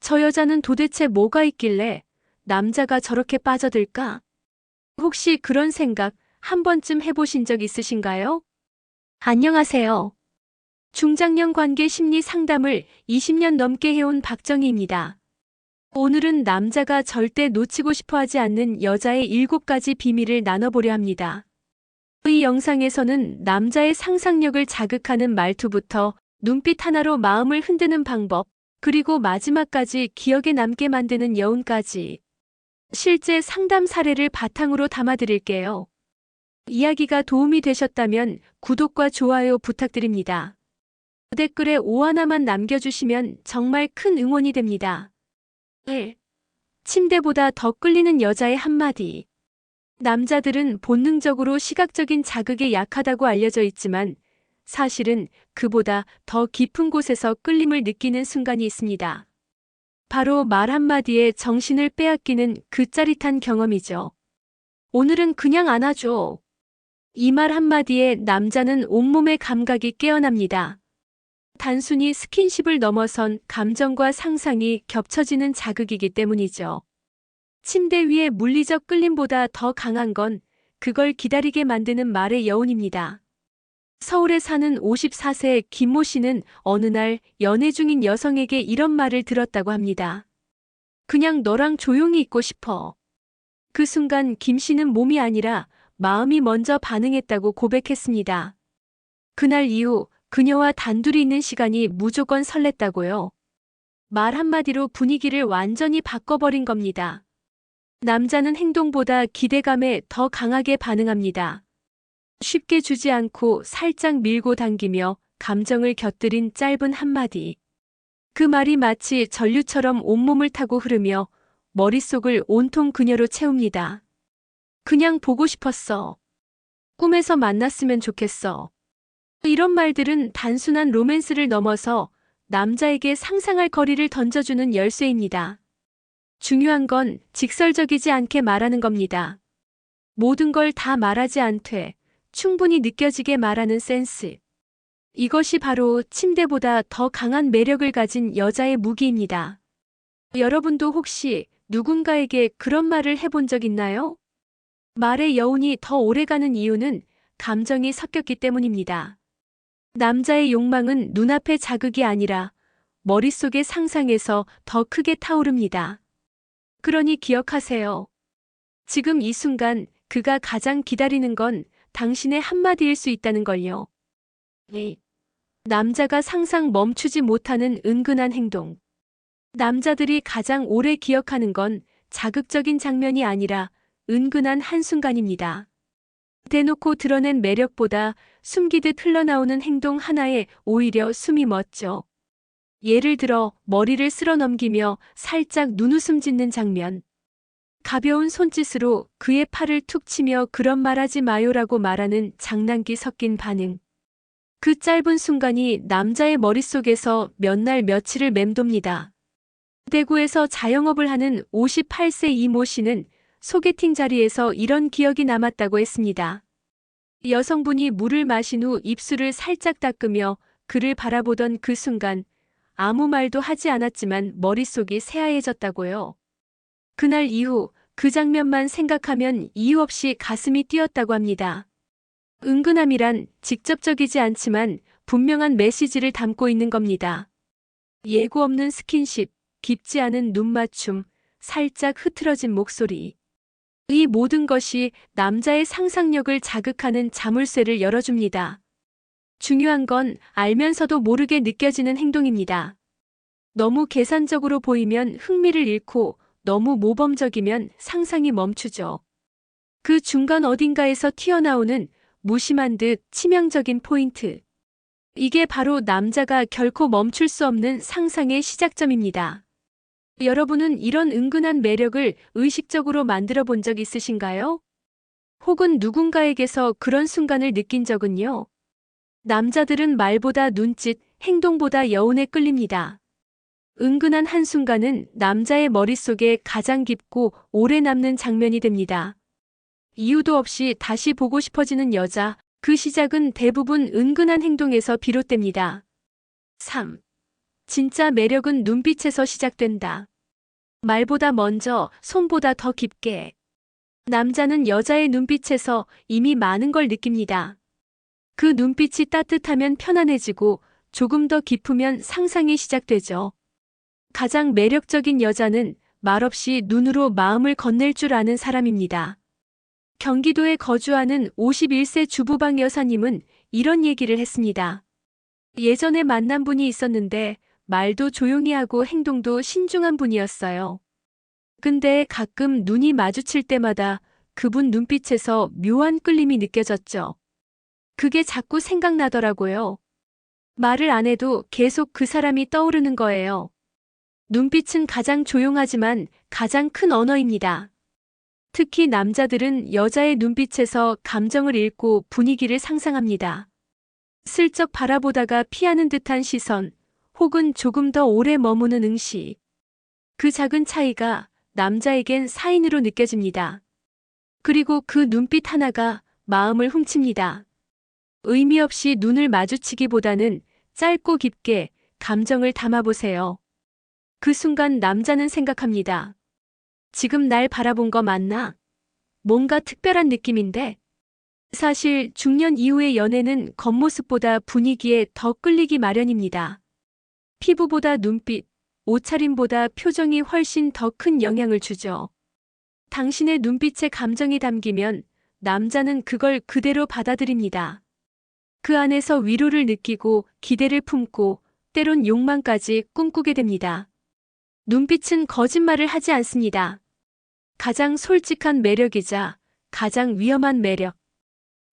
저 여자는 도대체 뭐가 있길래 남자가 저렇게 빠져들까? 혹시 그런 생각 한 번쯤 해보신 적 있으신가요? 안녕하세요. 중장년 관계 심리 상담을 20년 넘게 해온 박정희입니다. 오늘은 남자가 절대 놓치고 싶어 하지 않는 여자의 7가지 비밀을 나눠보려 합니다. 이 영상에서는 남자의 상상력을 자극하는 말투부터 눈빛 하나로 마음을 흔드는 방법, 그리고 마지막까지 기억에 남게 만드는 여운까지 실제 상담 사례를 바탕으로 담아드릴게요. 이야기가 도움이 되셨다면 구독과 좋아요 부탁드립니다. 댓글에 오 하나만 남겨주시면 정말 큰 응원이 됩니다. 1. 침대보다 더 끌리는 여자의 한마디. 남자들은 본능적으로 시각적인 자극에 약하다고 알려져 있지만 사실은 그보다 더 깊은 곳에서 끌림을 느끼는 순간이 있습니다. 바로 말 한마디에 정신을 빼앗기는 그 짜릿한 경험이죠. 오늘은 그냥 안아줘. 이 말 한마디에 남자는 온몸의 감각이 깨어납니다. 단순히 스킨십을 넘어선 감정과 상상이 겹쳐지는 자극이기 때문이죠. 침대 위의 물리적 끌림보다 더 강한 건 그걸 기다리게 만드는 말의 여운입니다. 서울에 사는 54세 김모 씨는 어느 날 연애 중인 여성에게 이런 말을 들었다고 합니다. 그냥 너랑 조용히 있고 싶어. 그 순간 김 씨는 몸이 아니라 마음이 먼저 반응했다고 고백했습니다. 그날 이후 그녀와 단둘이 있는 시간이 무조건 설렜다고요. 말 한마디로 분위기를 완전히 바꿔버린 겁니다. 남자는 행동보다 기대감에 더 강하게 반응합니다. 쉽게 주지 않고 살짝 밀고 당기며 감정을 곁들인 짧은 한마디. 그 말이 마치 전류처럼 온몸을 타고 흐르며 머릿속을 온통 그녀로 채웁니다. 그냥 보고 싶었어. 꿈에서 만났으면 좋겠어. 이런 말들은 단순한 로맨스를 넘어서 남자에게 상상할 거리를 던져주는 열쇠입니다. 중요한 건 직설적이지 않게 말하는 겁니다. 모든 걸 다 말하지 않되 충분히 느껴지게 말하는 센스. 이것이 바로 침대보다 더 강한 매력을 가진 여자의 무기입니다. 여러분도 혹시 누군가에게 그런 말을 해본 적 있나요? 말의 여운이 더 오래가는 이유는 감정이 섞였기 때문입니다. 남자의 욕망은 눈앞의 자극이 아니라 머릿속의 상상에서 더 크게 타오릅니다. 그러니 기억하세요. 지금 이 순간 그가 가장 기다리는 건 당신의 한마디일 수 있다는 걸요. 네. 남자가 상상 멈추지 못하는 은근한 행동. 남자들이 가장 오래 기억하는 건 자극적인 장면이 아니라 은근한 한순간입니다. 대놓고 드러낸 매력보다 숨기듯 흘러나오는 행동 하나에 오히려 숨이 멎죠. 예를 들어 머리를 쓸어 넘기며 살짝 눈웃음 짓는 장면. 가벼운 손짓으로 그의 팔을 툭 치며 그런 말하지 마요라고 말하는 장난기 섞인 반응. 그 짧은 순간이 남자의 머릿속에서 몇 날 며칠을 맴돕니다. 대구에서 자영업을 하는 58세 이모 씨는 소개팅 자리에서 이런 기억이 남았다고 했습니다. 여성분이 물을 마신 후 입술을 살짝 닦으며 그를 바라보던 그 순간 아무 말도 하지 않았지만 머릿속이 새하얘졌다고요. 그날 이후 그 장면만 생각하면 이유 없이 가슴이 뛰었다고 합니다. 은근함이란 직접적이지 않지만 분명한 메시지를 담고 있는 겁니다. 예고 없는 스킨십, 깊지 않은 눈맞춤, 살짝 흐트러진 목소리. 이 모든 것이 남자의 상상력을 자극하는 자물쇠를 열어줍니다. 중요한 건 알면서도 모르게 느껴지는 행동입니다. 너무 계산적으로 보이면 흥미를 잃고 너무 모범적이면 상상이 멈추죠. 그 중간 어딘가에서 튀어나오는 무심한 듯 치명적인 포인트. 이게 바로 남자가 결코 멈출 수 없는 상상의 시작점입니다. 여러분은 이런 은근한 매력을 의식적으로 만들어 본 적 있으신가요? 혹은 누군가에게서 그런 순간을 느낀 적은요? 남자들은 말보다 눈짓, 행동보다 여운에 끌립니다. 은근한 한순간은 남자의 머릿속에 가장 깊고 오래 남는 장면이 됩니다. 이유도 없이 다시 보고 싶어지는 여자, 그 시작은 대부분 은근한 행동에서 비롯됩니다. 3. 진짜 매력은 눈빛에서 시작된다. 말보다 먼저, 손보다 더 깊게. 남자는 여자의 눈빛에서 이미 많은 걸 느낍니다. 그 눈빛이 따뜻하면 편안해지고 조금 더 깊으면 상상이 시작되죠. 가장 매력적인 여자는 말없이 눈으로 마음을 건넬 줄 아는 사람입니다. 경기도에 거주하는 51세 주부방 여사님은 이런 얘기를 했습니다. 예전에 만난 분이 있었는데 말도 조용히 하고 행동도 신중한 분이었어요. 근데 가끔 눈이 마주칠 때마다 그분 눈빛에서 묘한 끌림이 느껴졌죠. 그게 자꾸 생각나더라고요. 말을 안 해도 계속 그 사람이 떠오르는 거예요. 눈빛은 가장 조용하지만 가장 큰 언어입니다. 특히 남자들은 여자의 눈빛에서 감정을 읽고 분위기를 상상합니다. 슬쩍 바라보다가 피하는 듯한 시선, 혹은 조금 더 오래 머무는 응시. 그 작은 차이가 남자에겐 사인으로 느껴집니다. 그리고 그 눈빛 하나가 마음을 훔칩니다. 의미 없이 눈을 마주치기보다는 짧고 깊게 감정을 담아보세요. 그 순간 남자는 생각합니다. 지금 날 바라본 거 맞나? 뭔가 특별한 느낌인데? 사실 중년 이후의 연애는 겉모습보다 분위기에 더 끌리기 마련입니다. 피부보다 눈빛, 옷차림보다 표정이 훨씬 더 큰 영향을 주죠. 당신의 눈빛에 감정이 담기면 남자는 그걸 그대로 받아들입니다. 그 안에서 위로를 느끼고 기대를 품고 때론 욕망까지 꿈꾸게 됩니다. 눈빛은 거짓말을 하지 않습니다. 가장 솔직한 매력이자 가장 위험한 매력.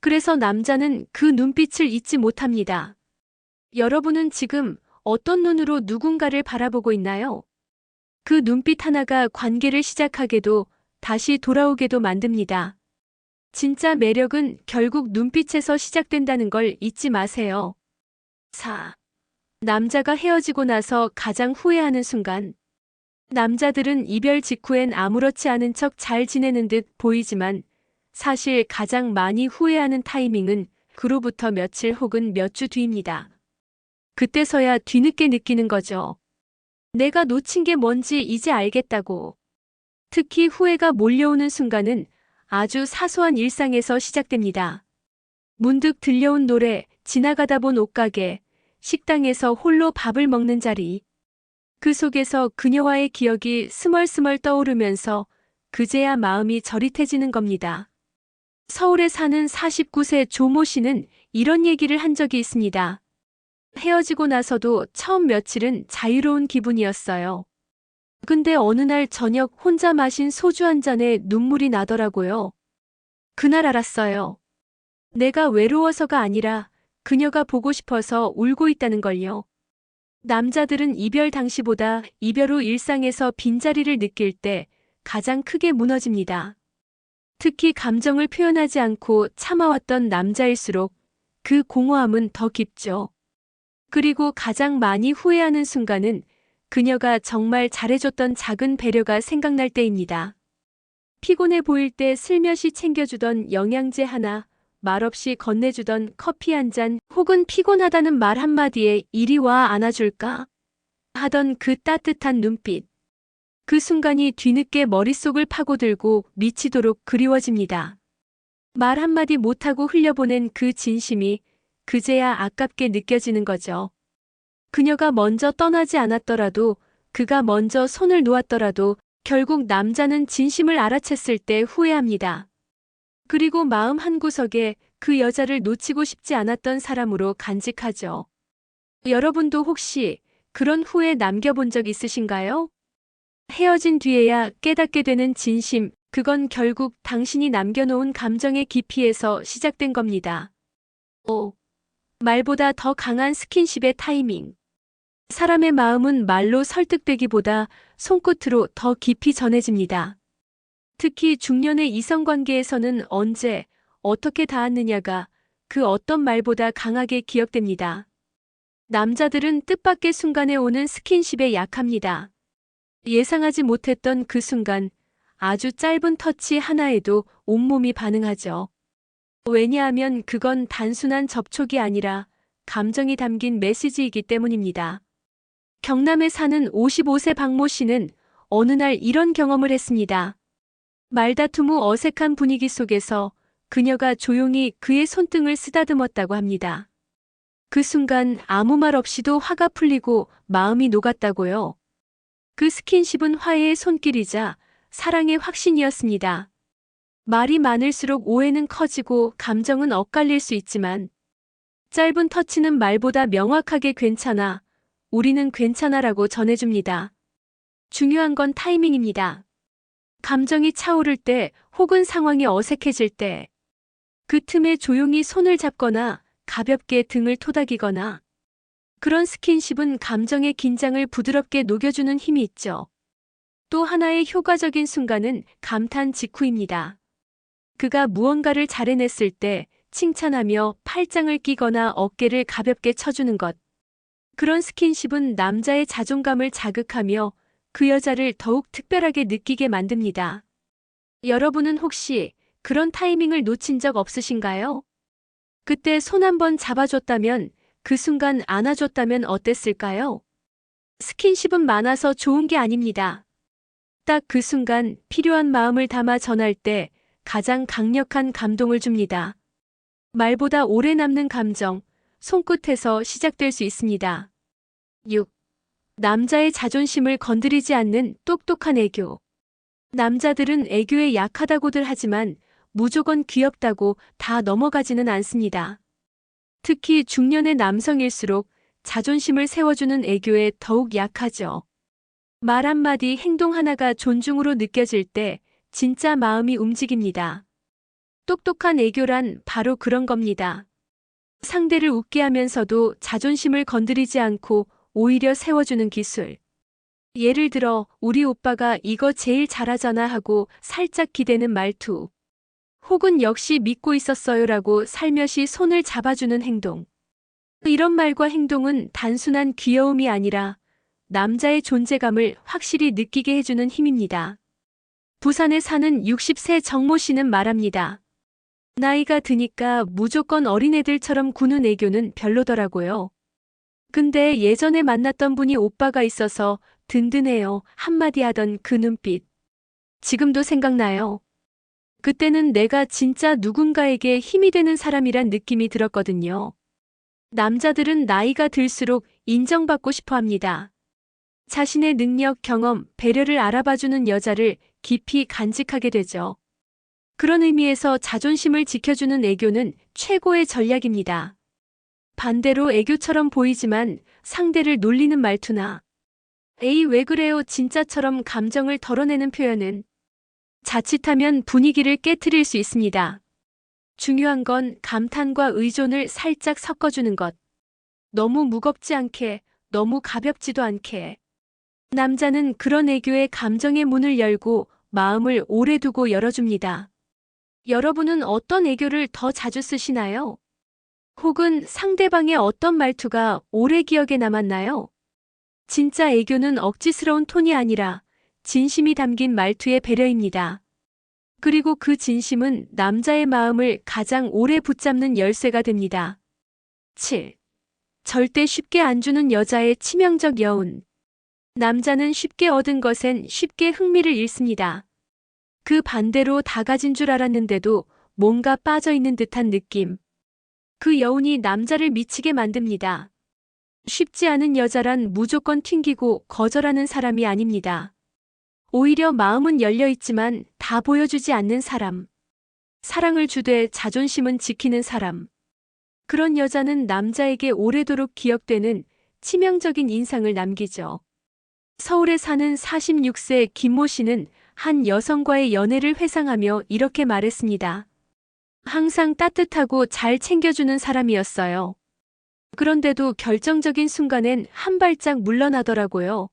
그래서 남자는 그 눈빛을 잊지 못합니다. 여러분은 지금 어떤 눈으로 누군가를 바라보고 있나요? 그 눈빛 하나가 관계를 시작하게도 다시 돌아오게도 만듭니다. 진짜 매력은 결국 눈빛에서 시작된다는 걸 잊지 마세요. 4. 남자가 헤어지고 나서 가장 후회하는 순간. 남자들은 이별 직후엔 아무렇지 않은 척 잘 지내는 듯 보이지만 사실 가장 많이 후회하는 타이밍은 그로부터 며칠 혹은 몇 주 뒤입니다. 그때서야 뒤늦게 느끼는 거죠. 내가 놓친 게 뭔지 이제 알겠다고. 특히 후회가 몰려오는 순간은 아주 사소한 일상에서 시작됩니다. 문득 들려온 노래, 지나가다 본 옷가게, 식당에서 홀로 밥을 먹는 자리. 그 속에서 그녀와의 기억이 스멀스멀 떠오르면서 그제야 마음이 저릿해지는 겁니다. 서울에 사는 49세 조모 씨는 이런 얘기를 한 적이 있습니다. 헤어지고 나서도 처음 며칠은 자유로운 기분이었어요. 근데 어느 날 저녁 혼자 마신 소주 한 잔에 눈물이 나더라고요. 그날 알았어요. 내가 외로워서가 아니라 그녀가 보고 싶어서 울고 있다는 걸요. 남자들은 이별 당시보다 이별 후 일상에서 빈자리를 느낄 때 가장 크게 무너집니다. 특히 감정을 표현하지 않고 참아왔던 남자일수록 그 공허함은 더 깊죠. 그리고 가장 많이 후회하는 순간은 그녀가 정말 잘해줬던 작은 배려가 생각날 때입니다. 피곤해 보일 때 슬며시 챙겨주던 영양제 하나, 말없이 건네주던 커피 한 잔, 혹은 피곤하다는 말 한마디에 이리 와 안아줄까? 하던 그 따뜻한 눈빛. 그 순간이 뒤늦게 머릿속을 파고들고 미치도록 그리워집니다. 말 한마디 못하고 흘려보낸 그 진심이 그제야 아깝게 느껴지는 거죠. 그녀가 먼저 떠나지 않았더라도, 그가 먼저 손을 놓았더라도 결국 남자는 진심을 알아챘을 때 후회합니다. 그리고 마음 한구석에 그 여자를 놓치고 싶지 않았던 사람으로 간직하죠. 여러분도 혹시 그런 후회 남겨본 적 있으신가요? 헤어진 뒤에야 깨닫게 되는 진심, 그건 결국 당신이 남겨놓은 감정의 깊이에서 시작된 겁니다. 5. 말보다 더 강한 스킨십의 타이밍. 사람의 마음은 말로 설득되기보다 손끝으로 더 깊이 전해집니다. 특히 중년의 이성관계에서는 언제, 어떻게 닿았느냐가 그 어떤 말보다 강하게 기억됩니다. 남자들은 뜻밖의 순간에 오는 스킨십에 약합니다. 예상하지 못했던 그 순간, 아주 짧은 터치 하나에도 온몸이 반응하죠. 왜냐하면 그건 단순한 접촉이 아니라 감정이 담긴 메시지이기 때문입니다. 경남에 사는 55세 박모 씨는 어느 날 이런 경험을 했습니다. 말다툼 후 어색한 분위기 속에서 그녀가 조용히 그의 손등을 쓰다듬었다고 합니다. 그 순간 아무 말 없이도 화가 풀리고 마음이 녹았다고요. 그 스킨십은 화해의 손길이자 사랑의 확신이었습니다. 말이 많을수록 오해는 커지고 감정은 엇갈릴 수 있지만 짧은 터치는 말보다 명확하게 괜찮아, 우리는 괜찮아라고 전해줍니다. 중요한 건 타이밍입니다. 감정이 차오를 때 혹은 상황이 어색해질 때 그 틈에 조용히 손을 잡거나 가볍게 등을 토닥이거나 그런 스킨십은 감정의 긴장을 부드럽게 녹여주는 힘이 있죠. 또 하나의 효과적인 순간은 감탄 직후입니다. 그가 무언가를 잘 해냈을 때 칭찬하며 팔짱을 끼거나 어깨를 가볍게 쳐주는 것. 그런 스킨십은 남자의 자존감을 자극하며 그 여자를 더욱 특별하게 느끼게 만듭니다. 여러분은 혹시 그런 타이밍을 놓친 적 없으신가요? 그때 손 한번 잡아줬다면, 그 순간 안아줬다면 어땠을까요? 스킨십은 많아서 좋은 게 아닙니다. 딱 그 순간 필요한 마음을 담아 전할 때 가장 강력한 감동을 줍니다. 말보다 오래 남는 감정, 손끝에서 시작될 수 있습니다. 6. 남자의 자존심을 건드리지 않는 똑똑한 애교. 남자들은 애교에 약하다고들 하지만 무조건 귀엽다고 다 넘어가지는 않습니다. 특히 중년의 남성일수록 자존심을 세워주는 애교에 더욱 약하죠. 말 한마디, 행동 하나가 존중으로 느껴질 때 진짜 마음이 움직입니다. 똑똑한 애교란 바로 그런 겁니다. 상대를 웃게 하면서도 자존심을 건드리지 않고 오히려 세워주는 기술. 예를 들어, 우리 오빠가 이거 제일 잘하잖아 하고 살짝 기대는 말투. 혹은 역시 믿고 있었어요라고 살며시 손을 잡아주는 행동. 이런 말과 행동은 단순한 귀여움이 아니라 남자의 존재감을 확실히 느끼게 해주는 힘입니다. 부산에 사는 60세 정모 씨는 말합니다. 나이가 드니까 무조건 어린애들처럼 구는 애교는 별로더라고요. 근데 예전에 만났던 분이 오빠가 있어서 든든해요 한마디 하던 그 눈빛. 지금도 생각나요. 그때는 내가 진짜 누군가에게 힘이 되는 사람이란 느낌이 들었거든요. 남자들은 나이가 들수록 인정받고 싶어 합니다. 자신의 능력, 경험, 배려를 알아봐주는 여자를 깊이 간직하게 되죠. 그런 의미에서 자존심을 지켜주는 애교는 최고의 전략입니다. 반대로 애교처럼 보이지만 상대를 놀리는 말투나 에이 왜 그래요 진짜처럼 감정을 덜어내는 표현은 자칫하면 분위기를 깨트릴 수 있습니다. 중요한 건 감탄과 의존을 살짝 섞어주는 것. 너무 무겁지 않게, 너무 가볍지도 않게. 남자는 그런 애교에 감정의 문을 열고 마음을 오래 두고 열어줍니다. 여러분은 어떤 애교를 더 자주 쓰시나요? 혹은 상대방의 어떤 말투가 오래 기억에 남았나요? 진짜 애교는 억지스러운 톤이 아니라 진심이 담긴 말투의 배려입니다. 그리고 그 진심은 남자의 마음을 가장 오래 붙잡는 열쇠가 됩니다. 7. 절대 쉽게 안 주는 여자의 치명적 여운. 남자는 쉽게 얻은 것엔 쉽게 흥미를 잃습니다. 그 반대로 다 가진 줄 알았는데도 뭔가 빠져있는 듯한 느낌. 그 여운이 남자를 미치게 만듭니다. 쉽지 않은 여자란 무조건 튕기고 거절하는 사람이 아닙니다. 오히려 마음은 열려있지만 다 보여주지 않는 사람. 사랑을 주되 자존심은 지키는 사람. 그런 여자는 남자에게 오래도록 기억되는 치명적인 인상을 남기죠. 서울에 사는 46세 김모 씨는 한 여성과의 연애를 회상하며 이렇게 말했습니다. 항상 따뜻하고 잘 챙겨주는 사람이었어요. 그런데도 결정적인 순간엔 한 발짝 물러나더라고요.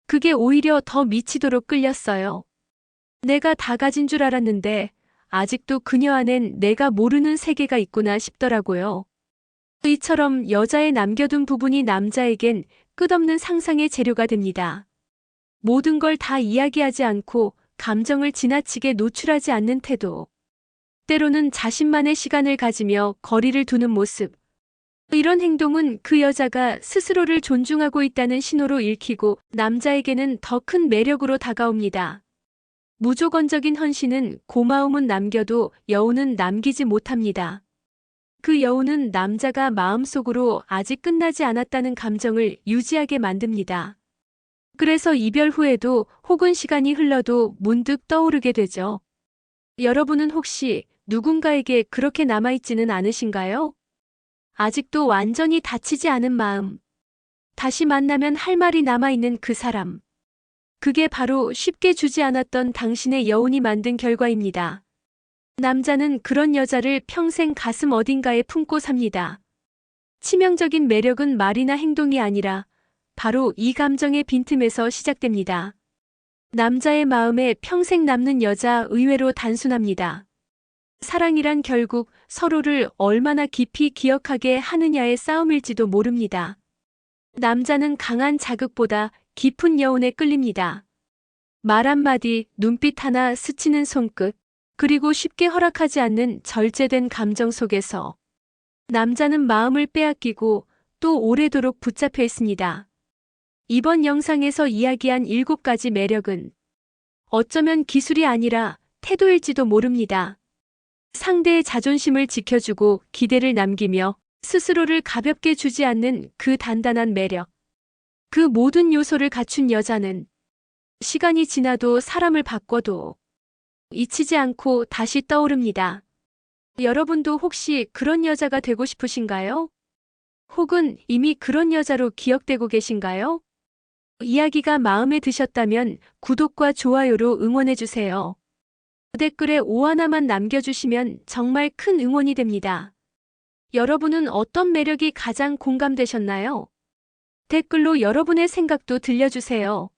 그게 오히려 더 미치도록 끌렸어요. 내가 다 가진 줄 알았는데 아직도 그녀 안엔 내가 모르는 세계가 있구나 싶더라고요. 이처럼 여자의 남겨둔 부분이 남자에겐 끝없는 상상의 재료가 됩니다. 모든 걸 다 이야기하지 않고 감정을 지나치게 노출하지 않는 태도. 때로는 자신만의 시간을 가지며 거리를 두는 모습. 이런 행동은 그 여자가 스스로를 존중하고 있다는 신호로 읽히고 남자에게는 더 큰 매력으로 다가옵니다. 무조건적인 헌신은 고마움은 남겨도 여운은 남기지 못합니다. 그 여운은 남자가 마음속으로 아직 끝나지 않았다는 감정을 유지하게 만듭니다. 그래서 이별 후에도 혹은 시간이 흘러도 문득 떠오르게 되죠. 여러분은 혹시 누군가에게 그렇게 남아있지는 않으신가요? 아직도 완전히 닫히지 않은 마음. 다시 만나면 할 말이 남아있는 그 사람. 그게 바로 쉽게 주지 않았던 당신의 여운이 만든 결과입니다. 남자는 그런 여자를 평생 가슴 어딘가에 품고 삽니다. 치명적인 매력은 말이나 행동이 아니라 바로 이 감정의 빈틈에서 시작됩니다. 남자의 마음에 평생 남는 여자 의외로 단순합니다. 사랑이란 결국 서로를 얼마나 깊이 기억하게 하느냐의 싸움일지도 모릅니다. 남자는 강한 자극보다 깊은 여운에 끌립니다. 말 한마디, 눈빛 하나, 스치는 손끝, 그리고 쉽게 허락하지 않는 절제된 감정 속에서 남자는 마음을 빼앗기고 또 오래도록 붙잡혀 있습니다. 이번 영상에서 이야기한 7가지 매력은 어쩌면 기술이 아니라 태도일지도 모릅니다. 상대의 자존심을 지켜주고 기대를 남기며 스스로를 가볍게 주지 않는 그 단단한 매력. 그 모든 요소를 갖춘 여자는 시간이 지나도 사람을 바꿔도 잊히지 않고 다시 떠오릅니다. 여러분도 혹시 그런 여자가 되고 싶으신가요? 혹은 이미 그런 여자로 기억되고 계신가요? 이야기가 마음에 드셨다면 구독과 좋아요로 응원해주세요. 댓글에 오 하나만 남겨주시면 정말 큰 응원이 됩니다. 여러분은 어떤 매력이 가장 공감되셨나요? 댓글로 여러분의 생각도 들려주세요.